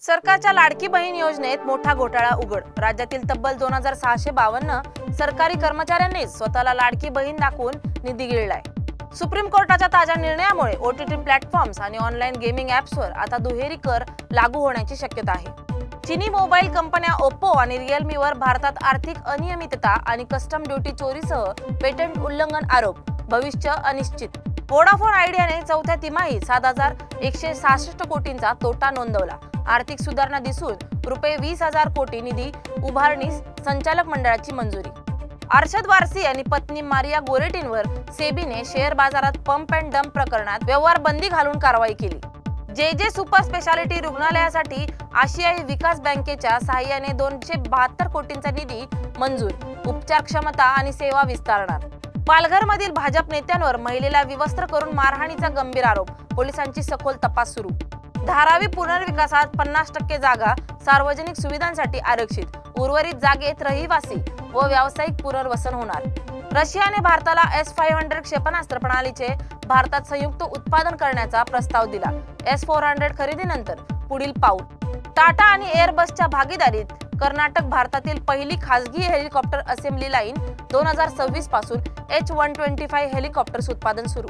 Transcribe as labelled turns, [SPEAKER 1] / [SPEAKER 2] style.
[SPEAKER 1] सरकारच्या लाडकी बहीण योजनेत मोठा घोटाळा उघड। राज्यातील तब्बल 2652 सरकारी कर्मचाऱ्यांनीच स्वतःला लाडकी बहीण दाखवून निधी गिळलाय। सुप्रीम कोर्टाच्या ताज्या निर्णयामुळे ओटीटी प्लॅटफॉर्म्स आणि ऑनलाईन गेमिंग ॲप्सवर आता दुहेरी कर लागू होण्याची शक्यता आहे। चीनी मोबाईल कंपन्या ओप्पो आणि रिअलमीवर भारतात आर्थिक अनियमितता आणि कस्टम ड्युटी चोरीसह पेटंट उल्लंघन आरोप, भविष्य अनिश्चित। वोडाफोन आयडियाने चौथ्या तिमाहीत 7166 कोटींचा तोटा नोंदवला। आर्थिक सुधारणा दिसून रुपये 20,000 कोटी निधी उभारणीस संचालक मंडळाची मंजुरी। अर्शद वारसी आणि पत्नी मारिया गोरेटींवर सेबीने शेअर बाजारात पंप अँड डंप प्रकरणात व्यवहार बंदी घालून कारवाई केली। जे सुपर स्पेशालिटी रुग्णालयासाठी आशियाई विकास बँकेच्या सहाय्याने 272 कोटींचा निधी मंजूर, उपचार क्षमता आणि सेवा विस्तारणार। पालघरमधील भाजप नेत्यांवर महिलेला विवस्त्र करून मारहाणीचा गंभीर आरोप, पोलिसांची सखोल तपास सुरू। धारावी पुनर्विकासात 50% जागा सार्वजनिक सुविधांसाठी आरक्षित, उर्वरित जागेत रहिवासी व व्यावसायिक पुनर्वसन होणार। रशियाने भारताला S-500 क्षेपणास्त्र प्रणालीचे भारतात संयुक्त उत्पादन करण्याचा प्रस्ताव दिला। S-400 खरेदीनंतर पुढील पाऊल। टाटा आणि एअरबसच्या भागीदारीत कर्नाटक भारतातील पहिली खासगी हेलिकॉप्टर असेंब्ली लाईन 2026 पासून H-125 हेलिकॉप्टर्स उत्पादन सुरू।